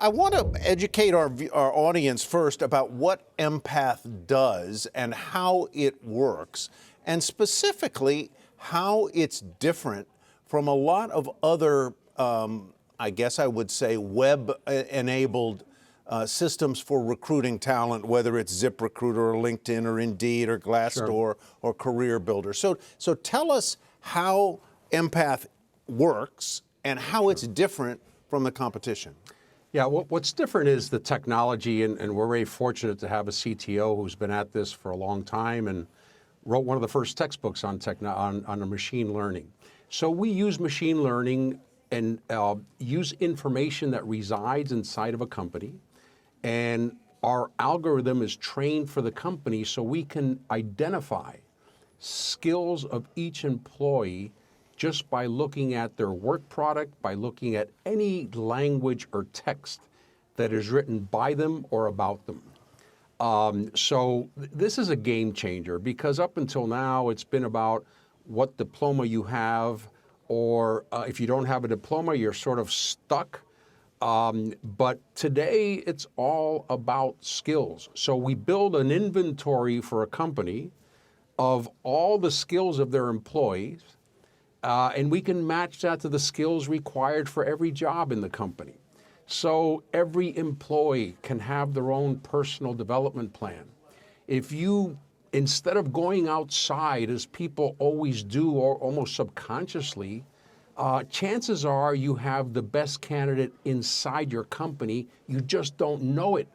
I want to educate our audience first about what Empath does and how it works, and specifically how it's different from a lot of other, I guess I would say, web-enabled systems for recruiting talent, whether it's ZipRecruiter or LinkedIn or Indeed or Glassdoor or Career Builder. So tell us how Empath works and how it's different from the competition. Yeah, what's different is the technology, and we're very fortunate to have a CTO who's been at this for a long time and wrote one of the first textbooks on machine learning. So we use machine learning and use information that resides inside of a company, and our algorithm is trained for the company so we can identify skills of each employee just by looking at their work product, by looking at any language or text that is written by them or about them. So this is a game changer, because up until now it's been about what diploma you have, or if you don't have a diploma, you're sort of stuck. But today it's all about skills. So we build an inventory for a company of all the skills of their employees, and we can match that to the skills required for every job in the company. So every employee can have their own personal development plan. If you, instead of going outside as people always do, or almost subconsciously, chances are you have the best candidate inside your company. You just don't know it.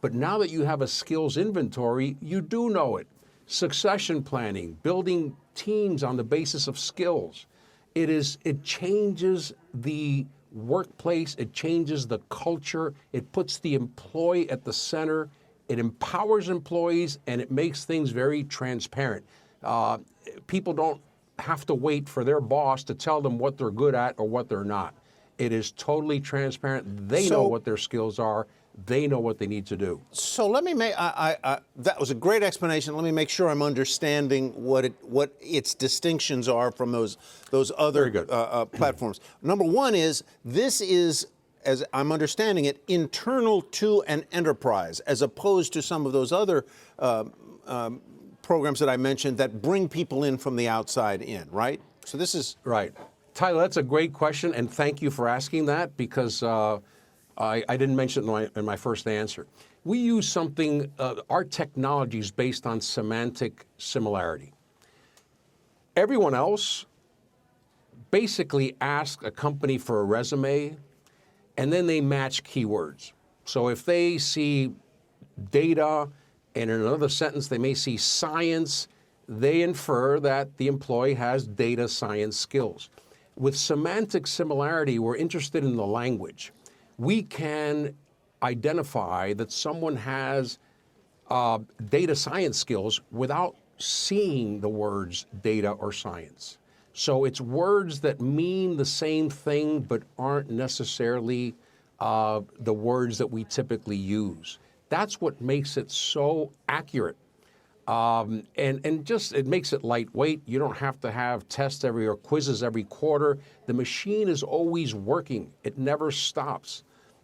But now that you have a skills inventory, you do know it. Succession planning, building teams on the basis of skills. It changes the workplace, it changes the culture, it puts the employee at the center, it empowers employees, and it makes things very transparent. People don't have to wait for their boss to tell them what they're good at or what they're not. It is totally transparent. They know what their skills are. They know what they need to do. So let me make, that was a great explanation. Let me make sure I'm understanding what its distinctions are from those other platforms. Number one is, this is, as I'm understanding it, internal to an enterprise, as opposed to some of those other programs that I mentioned that bring people in from the outside in, right? So this is... Right. Tyler, that's a great question, and thank you for asking that, because I didn't mention it in my first answer. We use something, our technology is based on semantic similarity. Everyone else basically asks a company for a resume, and then they match keywords. So if they see data, and in another sentence they may see science, they infer that the employee has data science skills. With semantic similarity, we're interested in the language. We can identify that someone has data science skills without seeing the words data or science. So it's words that mean the same thing but aren't necessarily the words that we typically use. That's what makes it so accurate. And just, it makes it lightweight. You don't have to have tests or quizzes every quarter. The machine is always working. It never stops.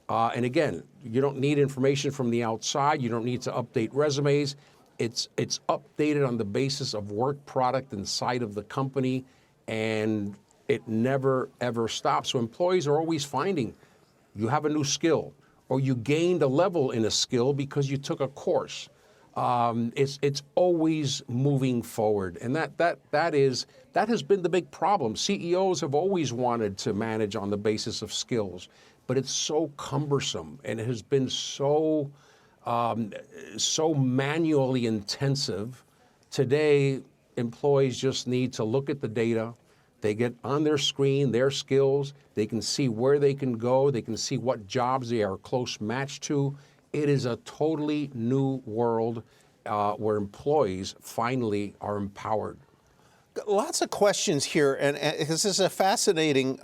And again, you don't need information from the outside. You don't need to update resumes. It's updated on the basis of work product inside of the company, and it never, ever stops. So employees are always finding you have a new skill, or you gained a level in a skill because you took a course. It's always moving forward, and that has been the big problem. CEOs have always wanted to manage on the basis of skills, but it's so cumbersome, and it has been so manually intensive. Today, employees just need to look at the data. They get on their screen their skills. They can see where they can go. They can see what jobs they are close matched to. It is a totally new world where employees finally are empowered. Lots of questions here, and this is a fascinating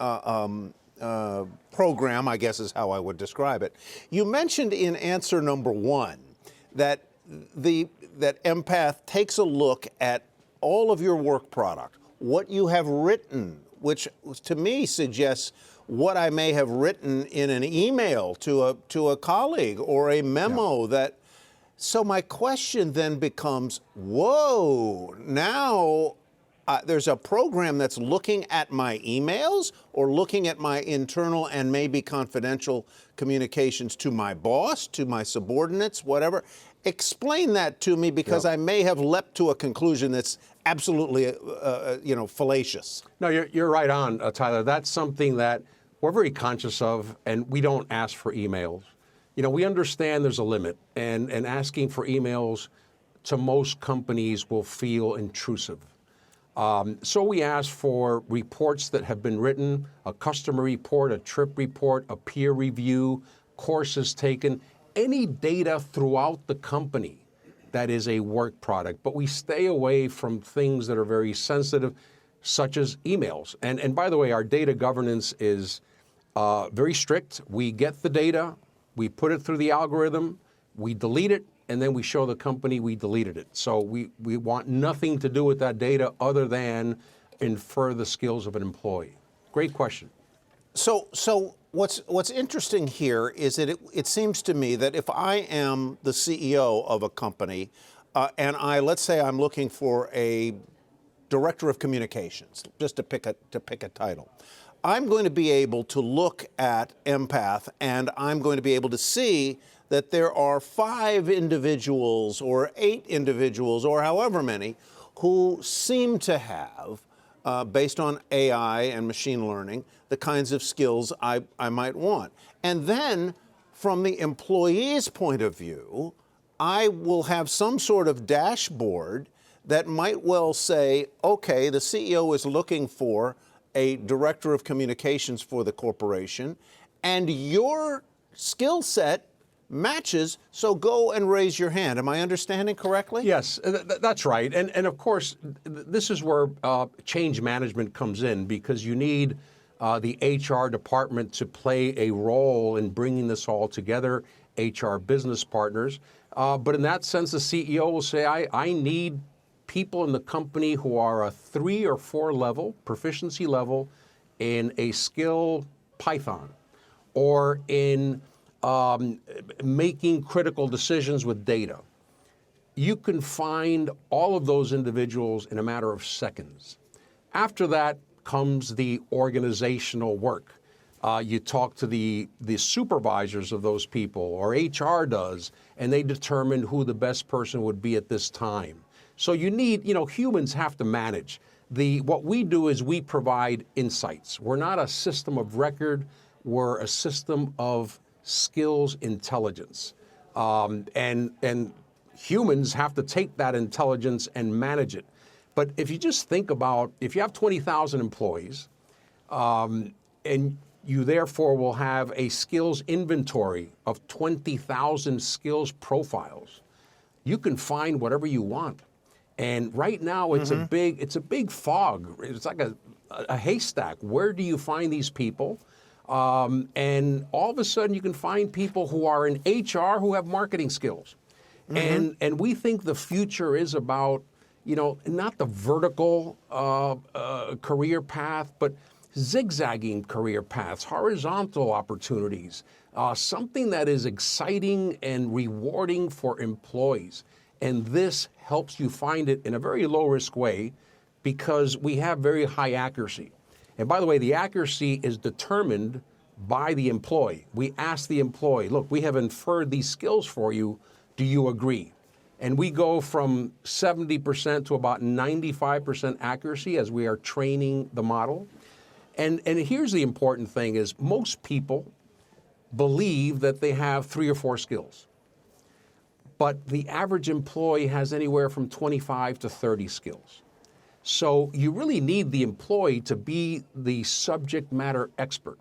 program, I guess is how I would describe it. You mentioned in answer number one that Empath takes a look at all of your work product, what you have written, which to me suggests what I may have written in an email to a colleague or a memo that. So my question then becomes, whoa, now there's a program that's looking at my emails or looking at my internal and maybe confidential communications to my boss, to my subordinates, whatever. Explain that to me, because I may have leapt to a conclusion that's absolutely, fallacious. No, you're right on, Tyler. That's something that we're very conscious of, and we don't ask for emails. We understand there's a limit, and asking for emails to most companies will feel intrusive. So we ask for reports that have been written, a customer report, a trip report, a peer review, courses taken, any data throughout the company that is a work product. But we stay away from things that are very sensitive, such as emails. And by the way, our data governance is very strict. We get the data, we put it through the algorithm, we delete it, and then we show the company we deleted it. So we want nothing to do with that data other than infer the skills of an employee. Great question. So what's interesting here is that it seems to me that if I am the CEO of a company and let's say I'm looking for a director of communications, just to pick a title, I'm going to be able to look at Empath, and I'm going to be able to see that there are 5 individuals or 8 individuals or however many who seem to have, based on AI and machine learning, the kinds of skills I might want. And then from the employee's point of view, I will have some sort of dashboard that might well say, okay, the CEO is looking for a director of communications for the corporation, and your skill set matches, so go and raise your hand. Am I understanding correctly? Yes, that's right. And of course, this is where change management comes in, because you need the HR department to play a role in bringing this all together, HR business partners. But in that sense, the CEO will say, I need people in the company who are a 3 or 4 level, proficiency level, in a skill Python, or in making critical decisions with data. You can find all of those individuals in a matter of seconds. After that comes the organizational work. You talk to the supervisors of those people, or HR does, and they determine who the best person would be at this time. So you need, humans have to manage. What we do is we provide insights. We're not a system of record, we're a system of skills intelligence. And humans have to take that intelligence and manage it. But if you just think about, if you have 20,000 employees, and you therefore will have a skills inventory of 20,000 skills profiles, you can find whatever you want. And right now it's a big fog. It's like a haystack. Where do you find these people? And all of a sudden you can find people who are in HR who have marketing skills. And we think the future is about, not the vertical career path, but zigzagging career paths, horizontal opportunities, something that is exciting and rewarding for employees. And this helps you find it in a very low-risk way, because we have very high accuracy. And by the way, the accuracy is determined by the employee. We ask the employee, look, we have inferred these skills for you. Do you agree? And we go from 70% to about 95% accuracy as we are training the model. And here's the important thing is most people believe that they have 3 or 4 skills. But the average employee has anywhere from 25 to 30 skills. So you really need the employee to be the subject matter expert.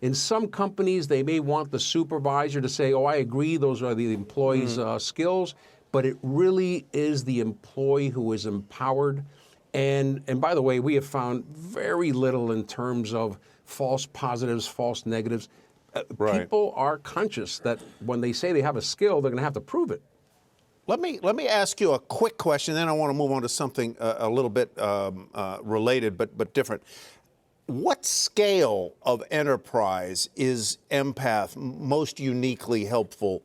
In some companies, they may want the supervisor to say, oh, I agree, those are the employee's skills, but it really is the employee who is empowered. And by the way, we have found very little in terms of false positives, false negatives. People are conscious that when they say they have a skill, they're going to have to prove it. Let me ask you a quick question, then I want to move on to something a little bit related but different. What scale of enterprise is Empath most uniquely helpful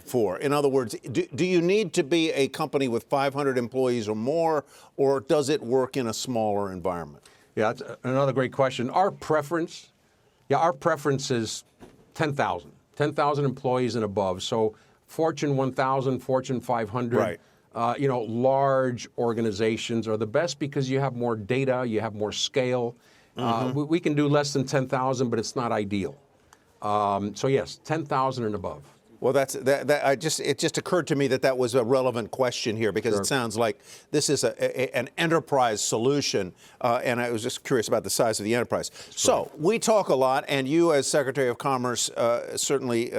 for? In other words, do you need to be a company with 500 employees or more, or does it work in a smaller environment? Yeah, that's another great question. Our preference is 10,000 employees and above. So Fortune 1000, Fortune 500. Right. Large organizations are the best because you have more data, you have more scale. We can do less than 10,000, but it's not ideal. So yes, 10,000 and above. Well, it just occurred to me that was a relevant question here, because Sure. it sounds like this is an enterprise solution, and I was just curious about the size of the enterprise. So we talk a lot, and you as Secretary of Commerce certainly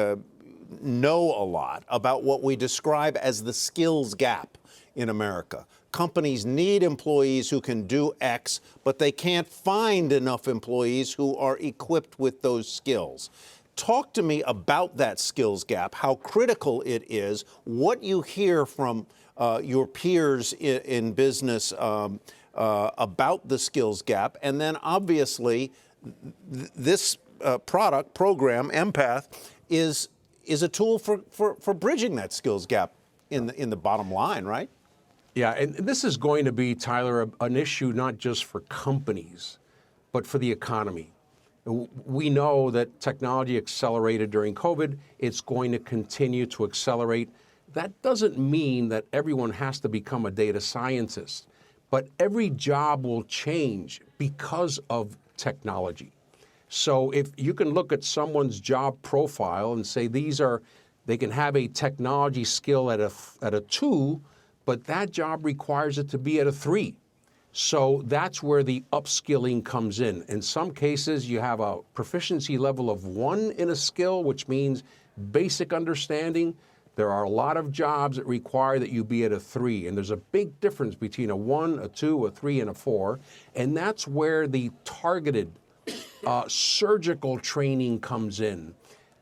know a lot about what we describe as the skills gap in America. Companies need employees who can do X, but they can't find enough employees who are equipped with those skills. Talk to me about that skills gap, how critical it is, what you hear from your peers in business about the skills gap, and then obviously this program, Empath, is a tool for bridging that skills gap in the bottom line, right? Yeah, and this is going to be, Tyler, an issue not just for companies, but for the economy. We know that technology accelerated during COVID. It's going to continue to accelerate. That doesn't mean that everyone has to become a data scientist, but every job will change because of technology. So if you can look at someone's job profile and say they can have a technology skill at a 2, but that job requires it to be at a 3. So that's where the upskilling comes in. In some cases, you have a proficiency level of 1 in a skill, which means basic understanding. There are a lot of jobs that require that you be at a 3, and there's a big difference between a 1, a 2, a 3, and a 4, and that's where the targeted surgical training comes in.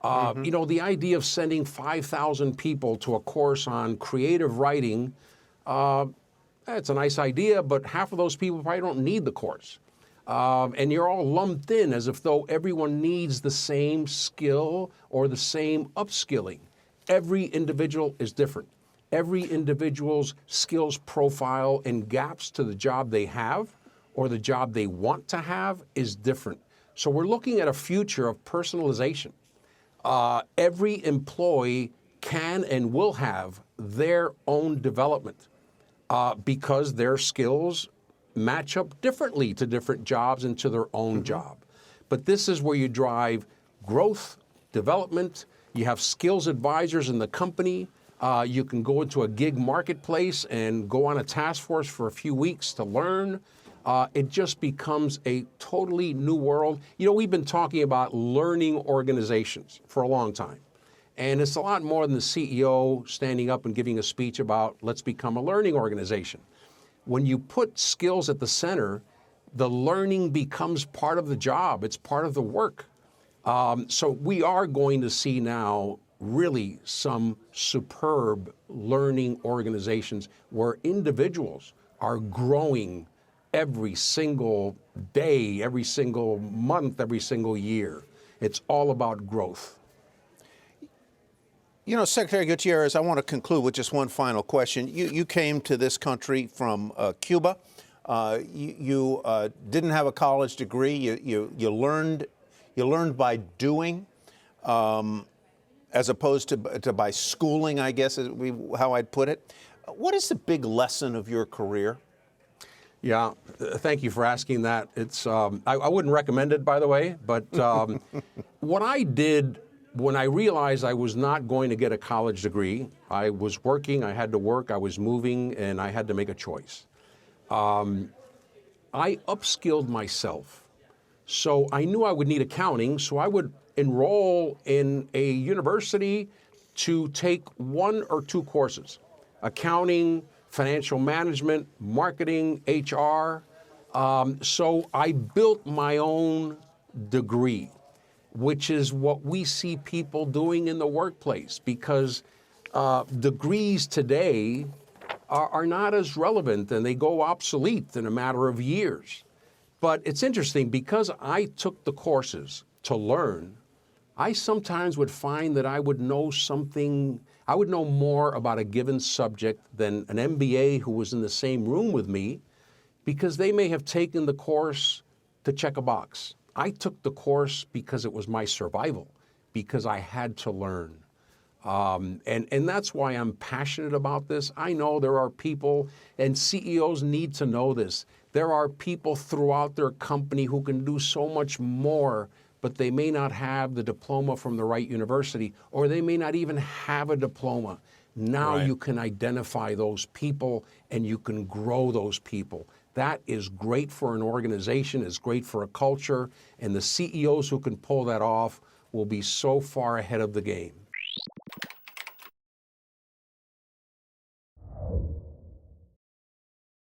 The idea of sending 5,000 people to a course on creative writing, it's a nice idea, but half of those people probably don't need the course. And you're all lumped in as if though everyone needs the same skill or the same upskilling. Every individual is different. Every individual's skills profile and gaps to the job they have or the job they want to have is different. So we're looking at a future of personalization. Every employee can and will have their own development because their skills match up differently to different jobs and to their own job. But this is where you drive growth, development. You have skills advisors in the company. You can go into a gig marketplace and go on a task force for a few weeks to learn. It just becomes a totally new world. We've been talking about learning organizations for a long time. And it's a lot more than the CEO standing up and giving a speech about let's become a learning organization. When you put skills at the center, the learning becomes part of the job. It's part of the work. So we are going to see now really some superb learning organizations where individuals are growing every single day, every single month, every single year. It's all about growth. Secretary Gutierrez, I want to conclude with just one final question. You came to this country from Cuba. You didn't have a college degree. You learned by doing, as opposed to by schooling, I guess is how I'd put it. What is the big lesson of your career? Yeah, thank you for asking that. It's I wouldn't recommend it, by the way, but what I did when I realized I was not going to get a college degree, I was working, I had to work, I was moving, and I had to make a choice. I upskilled myself. So I knew I would need accounting, so I would enroll in a university to take 1 or 2 courses: accounting, financial management, marketing, HR. So I built my own degree, which is what we see people doing in the workplace, because degrees today are not as relevant and they go obsolete in a matter of years. But it's interesting because I took the courses to learn, I sometimes would find that I would know more about a given subject than an MBA who was in the same room with me, because they may have taken the course to check a box. I took the course because it was my survival, because I had to learn. And that's why I'm passionate about this. I know there are people, and CEOs need to know this, there are people throughout their company who can do so much more, but they may not have the diploma from the right university, or they may not even have a diploma. Now Right. you can identify those people and you can grow those people. That is great for an organization, it's great for a culture, and the CEOs who can pull that off will be so far ahead of the game.